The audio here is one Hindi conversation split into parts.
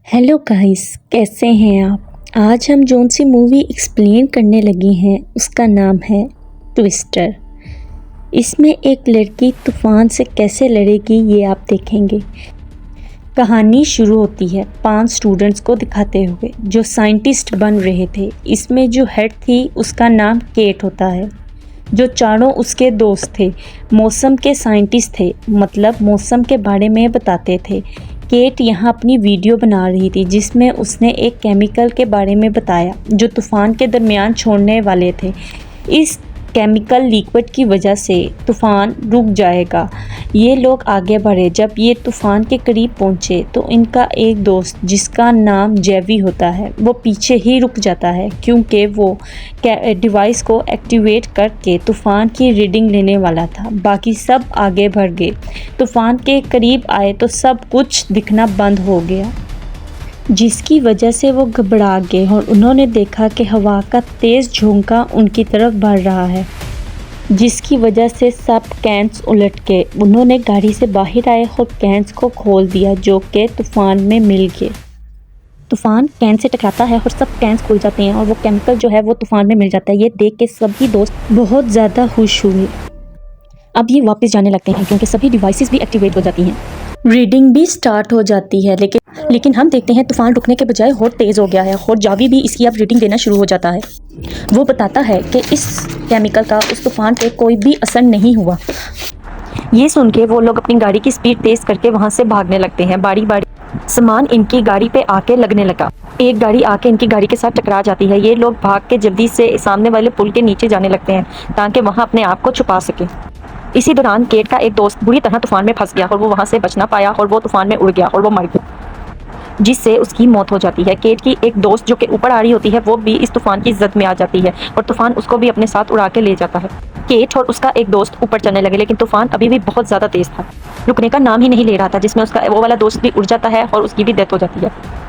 हेलो गाइस, कैसे हैं आप। आज हम जोन सी मूवी एक्सप्लेन करने लगे हैं उसका नाम है ट्विस्टर। इसमें एक लड़की तूफ़ान से कैसे लड़ेगी ये आप देखेंगे। कहानी शुरू होती है 5 स्टूडेंट्स को दिखाते हुए जो साइंटिस्ट बन रहे थे। इसमें जो हेड थी उसका नाम केट होता है। जो चारों उसके दोस्त थे मौसम के साइंटिस्ट थे, मतलब मौसम के बारे में बताते थे। केट यहाँ अपनी वीडियो बना रही थी जिसमें उसने एक केमिकल के बारे में बताया जो तूफ़ान के दरमियान छोड़ने वाले थे। इस केमिकल लिक्विड की वजह से तूफ़ान रुक जाएगा। ये लोग आगे बढ़े। जब ये तूफ़ान के करीब पहुँचे तो इनका एक दोस्त जिसका नाम जेवी होता है वो पीछे ही रुक जाता है क्योंकि वो डिवाइस को एक्टिवेट करके तूफ़ान की रीडिंग लेने वाला था। बाकी सब आगे बढ़ गए। तूफ़ान के करीब आए तो सब कुछ दिखना बंद हो गया, जिसकी वजह से वो घबरा गए और उन्होंने देखा कि हवा का तेज़ झोंका उनकी तरफ बढ़ रहा है, जिसकी वजह से सब कैंस उलट गए। उन्होंने गाड़ी से बाहर आए और कैंस को खोल दिया जो कि तूफ़ान में मिल गए। तूफ़ान कैन से टकराता है और सब कैंस खुल जाते हैं और वो केमिकल जो है वो तूफ़ान में मिल जाता है। ये देख के सभी दोस्त बहुत ज़्यादा खुश हुए। अब ये वापस जाने लगते हैं क्योंकि सभी डिवाइसेस भी एक्टिवेट हो जाती हैं, रीडिंग भी स्टार्ट हो जाती है। लेकिन हम देखते हैं तूफ़ान रुकने के बजाय और तेज़ हो गया है और जावी भी इसकी अब रीडिंग देना शुरू हो जाता है। वो बताता है कि इस केमिकल का उस तूफ़ान पे कोई भी असर नहीं हुआ। ये सुन के वो लोग अपनी गाड़ी की स्पीड तेज़ करके वहाँ से भागने लगते हैं। बारी बारी सामान इनकी गाड़ी पे आके लगने लगा। एक गाड़ी आके इनकी गाड़ी के साथ टकरा जाती है। ये लोग भाग के जल्दी से सामने वाले पुल के नीचे जाने लगते हैं ताकि वहाँ अपने आप को छुपा सके। इसी दौरान केट का एक दोस्त बुरी तरह तूफ़ान में फंस गया और वो वहाँ से बच ना पाया और वो तूफ़ान में उड़ गया और वो मर गया, जिससे उसकी मौत हो जाती है। केट की एक दोस्त जो कि ऊपर आ रही होती है वो भी इस तूफ़ान की जद में आ जाती है और तूफ़ान उसको भी अपने साथ उड़ा के ले जाता है। केट और उसका एक दोस्त ऊपर चलने लगे लेकिन तूफ़ान अभी भी बहुत ज़्यादा तेज़ था, रुकने का नाम ही नहीं ले रहा था, जिसमें उसका वो वाला दोस्त भी उड़ जाता है और उसकी भी डेथ हो जाती है।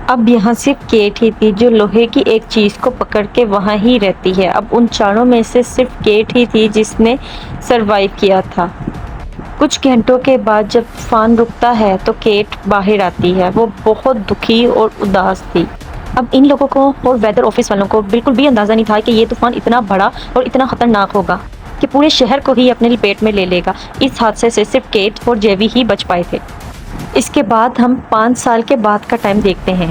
अब यहाँ सिर्फ केट ही थी जो लोहे की एक चीज़ को पकड़ के वहाँ ही रहती है। अब उन चारों में से सिर्फ केट ही थी जिसने सरवाइव किया था। कुछ घंटों के बाद जब तूफान रुकता है तो केट बाहर आती है। वो बहुत दुखी और उदास थी। अब इन लोगों को और वेदर ऑफिस वालों को बिल्कुल भी अंदाज़ा नहीं था कि ये तूफान इतना बड़ा और इतना ख़तरनाक होगा कि पूरे शहर को ही अपने लपेट में ले लेगा। इस हादसे से सिर्फ केट और जेवी ही बच पाए थे। इसके बाद हम 5 साल के बाद का टाइम देखते हैं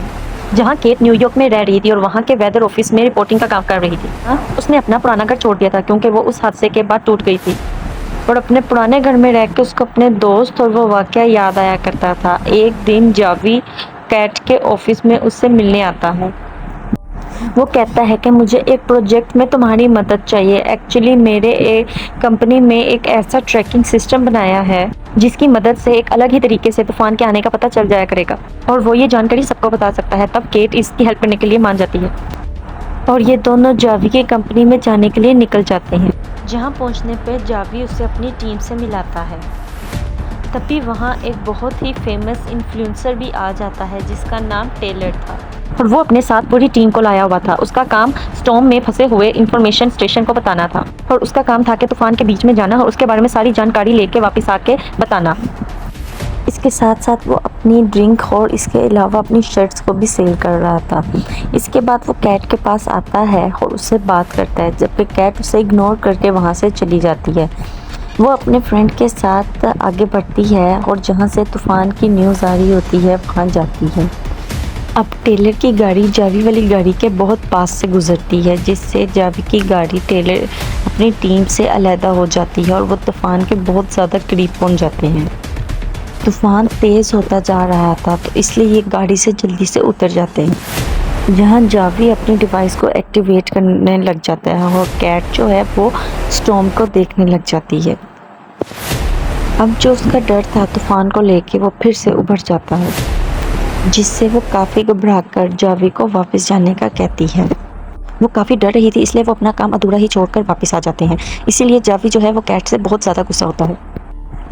जहाँ केट न्यूयॉर्क में रह रही थी और वहाँ के वेदर ऑफिस में रिपोर्टिंग का काम कर रही थी। उसने अपना पुराना घर छोड़ दिया था क्योंकि वो उस हादसे के बाद टूट गई थी और अपने पुराने घर में रह के उसको अपने दोस्त और वो वाक़या याद आया करता था। एक दिन जावी कैट के ऑफिस में उससे मिलने आता है। वो कहता है कि मुझे एक प्रोजेक्ट में तुम्हारी मदद चाहिए। एक्चुअली मेरे एक कंपनी में एक ऐसा ट्रैकिंग सिस्टम बनाया है जिसकी मदद से एक अलग ही तरीके से तूफान के आने का पता चल जाया करेगा और वो ये जानकारी सबको बता सकता है। तब केट इसकी हेल्प करने के लिए मान जाती है और ये दोनों जावी की कंपनी में जाने के लिए निकल जाते हैं। जहाँ पहुँचने पर जावी उसे अपनी टीम से मिलाता है। तभी वहाँ एक बहुत ही फेमस इन्फ्लुएंसर भी आ जाता है जिसका नाम टेलर था और वो अपने साथ पूरी टीम को लाया हुआ था। उसका काम स्टॉर्म में फंसे हुए इंफॉर्मेशन स्टेशन को बताना था और उसका काम था कि तूफान के बीच में जाना और उसके बारे में सारी जानकारी लेके वापस आके बताना। इसके साथ साथ वो अपनी ड्रिंक और इसके अलावा अपनी शर्ट्स को भी सेल कर रहा था। इसके बाद वो कैट के पास आता है और उससे बात करता है, जबकि कैट उसे इग्नोर करके वहाँ से चली जाती है। वो अपने फ्रेंड के साथ आगे बढ़ती है और जहाँ से तूफ़ान की न्यूज़ आ रही होती है वहाँ जाती है। अब टेलर की गाड़ी जावी वाली गाड़ी के बहुत पास से गुजरती है जिससे जावी की गाड़ी टेलर अपनी टीम से अलहदा हो जाती है और वो तूफ़ान के बहुत ज़्यादा करीब पहुँच जाते हैं। तूफ़ान तेज़ होता जा रहा था तो इसलिए ये गाड़ी से जल्दी से उतर जाते हैं। जहाँ जावी अपनी डिवाइस को एक्टिवेट करने लग जाता है और कैट जो है वो स्टॉर्म को देखने लग जाती है। अब जो उसका डर था तूफ़ान को लेके वो फिर से उभर जाता है, जिससे वो काफ़ी घबराकर जावी को वापस जाने का कहती है। वो काफ़ी डर रही थी इसलिए वो अपना काम अधूरा ही छोड़कर वापस आ जाते हैं। इसीलिए जावी जो है वो कैट से बहुत ज़्यादा गुस्सा होता है।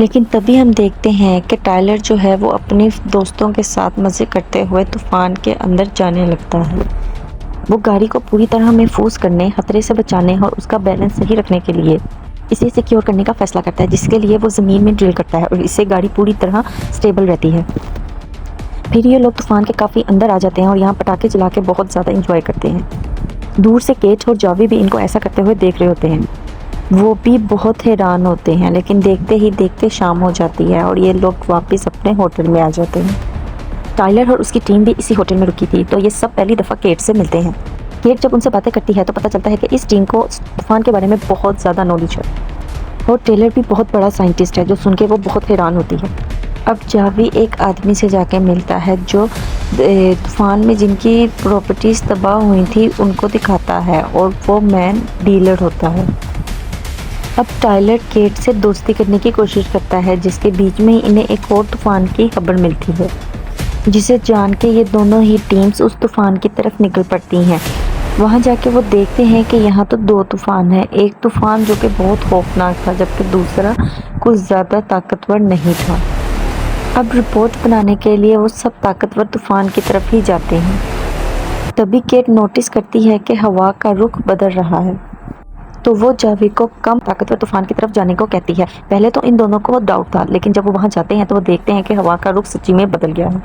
लेकिन तभी हम देखते हैं कि टाइलर जो है वो अपने दोस्तों के साथ मज़े करते हुए तूफ़ान के अंदर जाने लगता है। वो गाड़ी को पूरी तरह महफूज करने, खतरे से बचाने और उसका बैलेंस सही रखने के लिए इसे सिक्योर करने का फ़ैसला करता है, जिसके लिए वो ज़मीन में ड्रिल करता है और इससे गाड़ी पूरी तरह स्टेबल रहती है। फिर ये लोग तूफान के काफ़ी अंदर आ जाते हैं और यहाँ पटाखे चला के बहुत ज़्यादा इंजॉय करते हैं। दूर से केट और जावी भी इनको ऐसा करते हुए देख रहे होते हैं। वो भी बहुत हैरान होते हैं, लेकिन देखते ही देखते शाम हो जाती है और ये लोग वापस अपने होटल में आ जाते हैं। टाइलर और उसकी टीम भी इसी होटल में रुकी थी, तो ये सब पहली दफ़ा केट से मिलते हैं। केट जब उनसे बातें करती है तो पता चलता है कि इस टीम को तूफान के बारे में बहुत ज़्यादा नॉलेज है और टेलर भी बहुत बड़ा साइंटिस्ट है, जो सुन के वो बहुत हैरान होती है। अब जावी एक आदमी से जाके मिलता है जो तूफान में जिनकी प्रॉपर्टीज़ तबाह हुई थी उनको दिखाता है, और वो मैन डीलर होता है। अब टाइलर केट से दोस्ती करने की कोशिश करता है, जिसके बीच में ही इन्हें एक और तूफान की खबर मिलती है, जिसे जान के ये दोनों ही टीम्स उस तूफान की तरफ निकल पड़ती हैं। वहाँ जाके वो देखते हैं कि यहाँ तो दो तूफान हैं, एक तूफान जो कि बहुत खौफनाक था, जबकि दूसरा कुछ ज़्यादा ताकतवर नहीं था। अब रिपोर्ट बनाने के लिए वो सब ताकतवर तूफान की तरफ ही जाते हैं। तभी केट नोटिस करती है कि हवा का रुख बदल रहा है, तो वो जावी को कम ताकतवर तूफान की तरफ जाने को कहती है। पहले तो इन दोनों को डाउट था, लेकिन जब वो वहाँ जाते हैं तो वो देखते हैं कि हवा का रुख सच्ची में बदल गया है।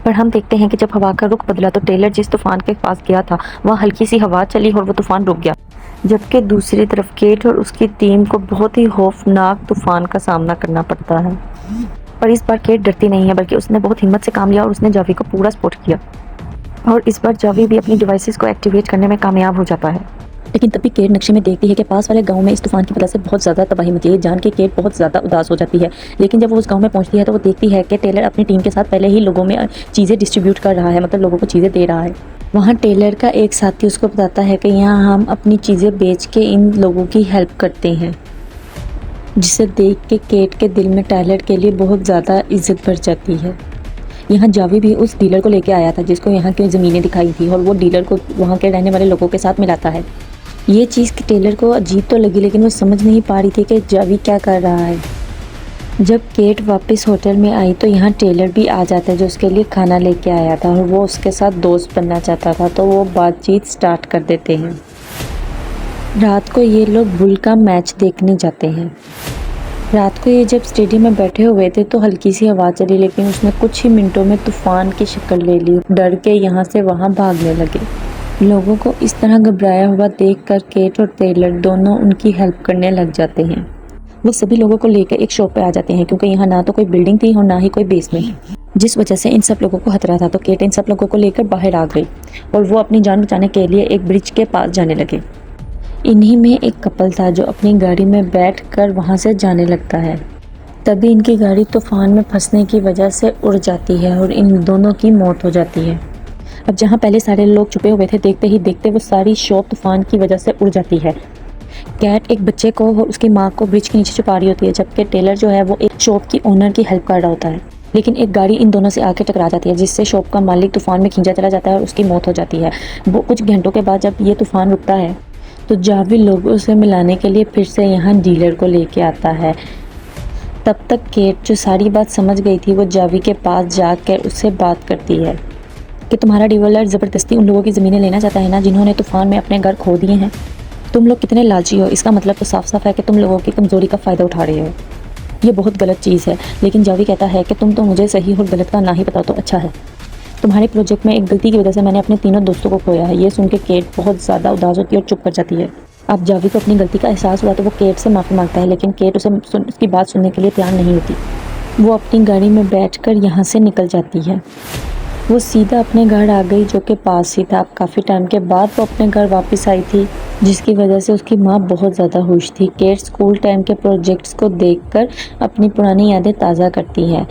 पर हम देखते हैं कि जब हवा का रुख बदला तो टेलर जिस तूफान के पास गया था वहाँ हल्की सी हवा चली और वो तूफान रुक गया, जबकि दूसरी तरफ केट और उसकी टीम को बहुत ही खौफनाक तूफान का सामना करना पड़ता है। पर इस बार केट डरती नहीं है, बल्कि उसने बहुत हिम्मत से काम लिया और उसने जावी को पूरा सपोर्ट किया, और इस बार जावी भी अपनी डिवाइसेस को एक्टिवेट करने में कामयाब हो जाता है। लेकिन तभी केट नक्शे में देखती है कि पास वाले गांव में इस तूफान की वजह से बहुत ज़्यादा तबाही मची है। जान के केट बहुत ज़्यादा उदास हो जाती है, लेकिन जब वो उस गांव में पहुंचती है तो वो देखती है कि टेलर अपनी टीम के साथ पहले ही लोगों में चीज़ें डिस्ट्रीब्यूट कर रहा है, मतलब लोगों को चीज़ें दे रहा है। वहाँ टेलर का एक साथी उसको बताता है कि यहाँ हम अपनी चीज़ें बेच के इन लोगों की हेल्प करते हैं, जिसे देख के केट के दिल में टाइलर के लिए बहुत ज़्यादा इज्जत बढ़ जाती है। यहाँ जावी भी उस डीलर को लेके आया था जिसको यहाँ की ज़मीनें दिखाई थी, और वो डीलर को वहाँ के रहने वाले लोगों के साथ मिलाता है। ये चीज़ कि टेलर को अजीब तो लगी, लेकिन वो समझ नहीं पा रही थी कि जावी क्या कर रहा है। जब केट वापस होटल में आई तो यहाँ टेलर भी आ जाता है, जो उसके लिए खाना लेके आया था, और वो उसके साथ दोस्त बनना चाहता था, तो वो बातचीत स्टार्ट कर देते हैं। रात को ये लोग बुल का मैच देखने जाते हैं। रात को ये जब स्टेडियम में बैठे हुए थे तो हल्की सी हवा चली, लेकिन उसने कुछ ही मिनटों में तूफान की शक्ल ले ली। डर के यहाँ से वहाँ भागने लगे। लोगों को इस तरह घबराया हुआ देखकर केट और टेलर दोनों उनकी हेल्प करने लग जाते हैं। वो सभी लोगों को लेकर एक शॉप पे आ जाते हैं, क्योंकि यहाँ ना तो कोई बिल्डिंग थी और ना ही कोई बेसमेंट, जिस वजह से इन सब लोगों को खतरा था। तो केट इन सब लोगों को लेकर बाहर आ गई और वो अपनी जान बचाने के लिए एक ब्रिज के पास जाने लगे। इन्हीं में एक कपल था जो अपनी गाड़ी में बैठकर वहाँ से जाने लगता है। तभी इनकी गाड़ी तूफान में फंसने की वजह से उड़ जाती है और इन दोनों की मौत हो जाती है। अब जहाँ पहले सारे लोग छुपे हुए थे, देखते ही देखते वो सारी शॉप तूफान की वजह से उड़ जाती है। कैट एक बच्चे को और उसकी माँ को ब्रिज के नीचे छुपा रही होती है, जबकि टेलर जो है वो एक शॉप की ओनर की हेल्प कर रहा होता है। लेकिन एक गाड़ी इन दोनों से आके टकरा जाती है, जिससे शॉप का मालिक तूफान में खींचा चला जाता है और उसकी मौत हो जाती है। वो कुछ घंटों के बाद जब ये तूफान रुकता है तो जावी लोगों से मिलाने के लिए फिर से यहाँ डीलर को लेके आता है। तब तक केट जो सारी बात समझ गई थी, वो जावी के पास जाकर उससे बात करती है कि तुम्हारा डीलर ज़बरदस्ती उन लोगों की ज़मीनें लेना चाहता है ना, जिन्होंने तूफान में अपने घर खो दिए हैं। तुम लोग कितने लालची हो, इसका मतलब तो साफ साफ है कि तुम लोगों की कमज़ोरी का फ़ायदा उठा रहे हो। ये बहुत गलत चीज़ है। लेकिन जावी कहता है कि तुम तो मुझे सही और गलत का ना ही पता तो अच्छा है। तुम्हारे प्रोजेक्ट में एक गलती की वजह से मैंने अपने तीनों दोस्तों को खोया है। ये सुन के केट बहुत ज़्यादा उदास होती है और चुप कर जाती है। अब जावी को अपनी गलती का एहसास हुआ तो वो केट से माफ़ी मांगता है, लेकिन केट उसकी बात सुनने के लिए तैयार नहीं होती। वो अपनी गाड़ी में बैठकर यहाँ से निकल जाती है। वो सीधा अपने घर आ गई, जो कि पास ही था। काफ़ी टाइम के बाद वो अपने घर वापस आई थी, जिसकी वजह से उसकी माँ बहुत ज़्यादा खुश थी। केट स्कूल टाइम के प्रोजेक्ट्स को देखकर अपनी पुरानी यादें ताज़ा करती है।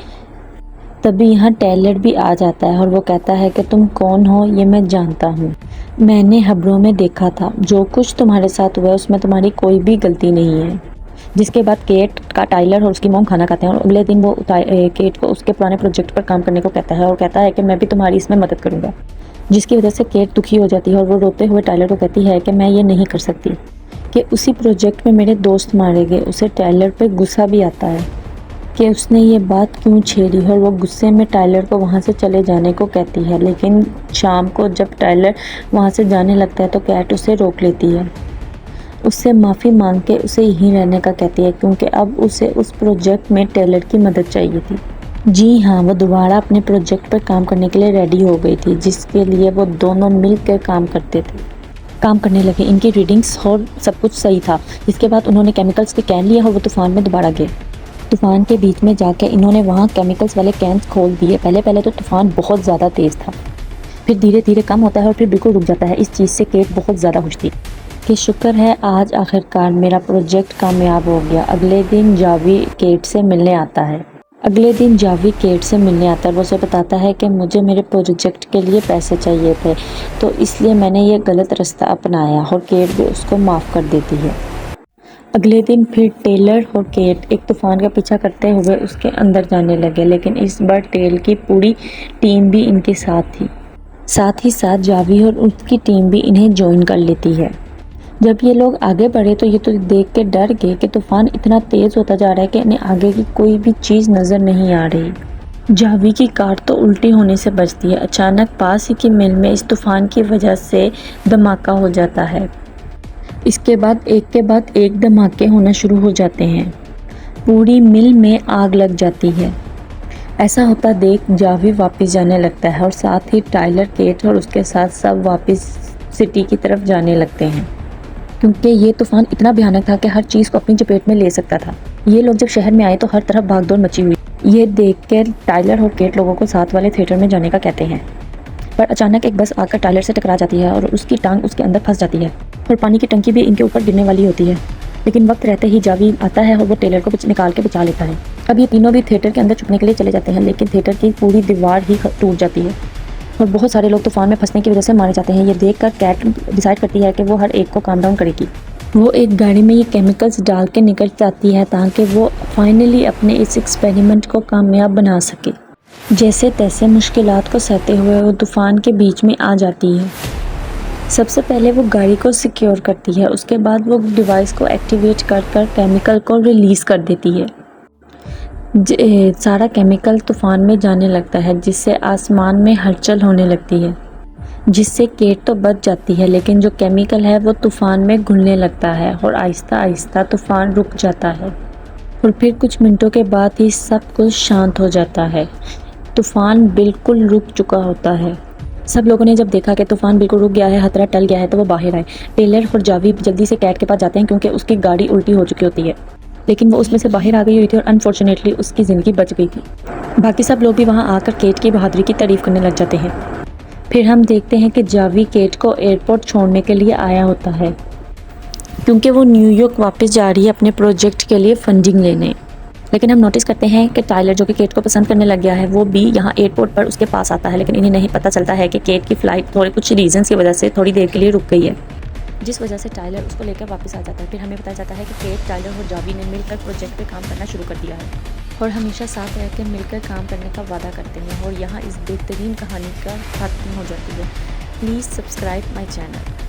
तभी यहाँ टेलर भी आ जाता है और वो कहता है कि तुम कौन हो, ये मैं जानता हूँ। मैंने खबरों में देखा था, जो कुछ तुम्हारे साथ हुआ उसमें तुम्हारी कोई भी गलती नहीं है। जिसके बाद केट का टाइलर और उसकी मॉम खाना खाते हैं और अगले दिन वो केट को उसके पुराने प्रोजेक्ट पर काम करने को कहता है और कहता है कि मैं भी तुम्हारी इसमें मदद करूँगा। जिसकी वजह से केट दुखी हो जाती है और वो रोते हुए टाइलर को कहती है कि मैं ये नहीं कर सकती, कि उसी प्रोजेक्ट में मेरे दोस्त मारे गए। उसे टाइलर पर गुस्सा भी आता है कि उसने ये बात क्यों छेड़ी, और वो गुस्से में टाइलर को वहाँ से चले जाने को कहती है। लेकिन शाम को जब टाइलर वहाँ से जाने लगता है तो कैट उसे रोक लेती है। उससे माफ़ी मांग के उसे यहीं रहने का कहती है, क्योंकि अब उसे उस प्रोजेक्ट में टेलर की मदद चाहिए थी। जी हाँ, वो दोबारा अपने प्रोजेक्ट पर काम करने के लिए रेडी हो गई थी, जिसके लिए वो दोनों मिलकर काम करते थे। काम करने लगे, इनकी रीडिंग्स और सब कुछ सही था। इसके बाद उन्होंने केमिकल्स के कैन लिया और वो तूफ़ान में दोबारा गए। तूफ़ान के बीच में जाके इन्होंने वहाँ केमिकल्स वाले कैन्स खोल दिए। पहले तो तूफ़ान बहुत ज़्यादा तेज़ था, फिर धीरे-धीरे कम होता है और फिर बिल्कुल रुक जाता है। इस चीज़ से केट बहुत ज़्यादा खुश थी कि शुक्र है आज आखिरकार मेरा प्रोजेक्ट कामयाब हो गया। अगले दिन जावी केट से मिलने आता है और वो उसे बताता है कि मुझे मेरे प्रोजेक्ट के लिए पैसे चाहिए थे, तो इसलिए मैंने ये गलत रास्ता अपनाया, और केट भी उसको माफ़ कर देती है। अगले दिन फिर टेलर और केट एक तूफ़ान का पीछा करते हुए उसके अंदर जाने लगे, लेकिन इस बार टेल की पूरी टीम भी इनके साथ थी। साथ ही साथ जावी और उसकी टीम भी इन्हें ज्वाइन कर लेती है। जब ये लोग आगे बढ़े तो ये तो देख के डर गए कि तूफ़ान इतना तेज़ होता जा रहा है कि इन्हें आगे की कोई भी चीज़ नज़र नहीं आ रही। जावी की कार तो उल्टी होने से बचती है। अचानक पास ही की मिल में इस तूफ़ान की वजह से धमाका हो जाता है। इसके बाद एक धमाके होना शुरू हो जाते हैं। पूरी मिल में आग लग जाती है। ऐसा होता देख जावी वापस जाने लगता है और साथ ही टाइलर, केट और उसके साथ सब वापस सिटी की तरफ जाने लगते हैं, क्योंकि ये तूफ़ान इतना भयानक था कि हर चीज़ को अपनी चपेट में ले सकता था। ये लोग जब शहर में आए तो हर तरफ भागदौड़ मची हुई। ये देखकर टाइलर और केट लोगों को साथ वाले थिएटर में जाने का कहते हैं, पर अचानक एक बस आकर टाइलर से टकरा जाती है और उसकी टांग उसके अंदर फंस जाती है और पानी की टंकी भी इनके ऊपर गिरने वाली होती है। लेकिन वक्त रहते ही जावी आता है और वो टेलर को निकाल के बचा लेता है। अब ये तीनों भी थिएटर के अंदर छुपने के लिए चले जाते हैं, लेकिन थिएटर की पूरी दीवार ही टूट जाती है और बहुत सारे लोग तूफ़ान में फंसने की वजह से मारे जाते हैं। ये देखकर कैट डिसाइड करती है कि वो हर एक को काम डाउन करेगी। वो एक गाड़ी में ये केमिकल्स डाल के निकल जाती है ताकि वो फाइनली अपने इस एक्सपेरिमेंट को कामयाब बना सके। जैसे तैसे मुश्किलात को सहते हुए वो तूफ़ान के बीच में आ जाती है। सबसे पहले वो गाड़ी को सिक्योर करती है, उसके बाद वो डिवाइस को एक्टिवेट कर केमिकल को रिलीज़ कर देती है। सारा केमिकल तूफ़ान में जाने लगता है, जिससे आसमान में हलचल होने लगती है, जिससे केट तो बच जाती है, लेकिन जो केमिकल है वो तूफ़ान में घुलने लगता है और आहिस्ता आहिस्ता तूफ़ान रुक जाता है और फिर कुछ मिनटों के बाद ही सब कुछ शांत हो जाता है। तूफ़ान बिल्कुल रुक चुका होता है। सब लोगों ने जब देखा कि तूफ़ान बिल्कुल रुक गया है, खतरा टल गया है, तो वो बाहर आए। टेलर और जावी जल्दी से कैट के पास जाते हैं क्योंकि उसकी गाड़ी उल्टी हो चुकी होती है, लेकिन वो उसमें से बाहर आ गई हुई थी और अनफॉर्चुनेटली उसकी ज़िंदगी बच गई थी। बाकी सब लोग भी वहाँ आकर केट की बहादुरी की तारीफ़ करने लग जाते हैं। फिर हम देखते हैं कि जावी केट को एयरपोर्ट छोड़ने के लिए आया होता है, क्योंकि वो न्यूयॉर्क वापस जा रही है अपने प्रोजेक्ट के लिए फंडिंग लेने। लेकिन हम नोटिस करते हैं कि टाइलर, जो कि केट को पसंद करने लग गया है, वो भी यहाँ एयरपोर्ट पर उसके पास आता है, लेकिन इन्हें नहीं पता चलता है कि केट की फ़्लाइट थोड़े कुछ रीजंस की वजह से थोड़ी देर के लिए रुक गई है, जिस वजह से टाइलर उसको लेकर वापस आ जाता है। फिर हमें बताया जाता है कि केट, टाइलर और जावी ने मिलकर प्रोजेक्ट पे काम करना शुरू कर दिया है और हमेशा साथ रह कर मिलकर काम करने का वादा करते हैं, और यहाँ इस बेहतरीन कहानी का खत्म हो जाती है। Please subscribe my channel.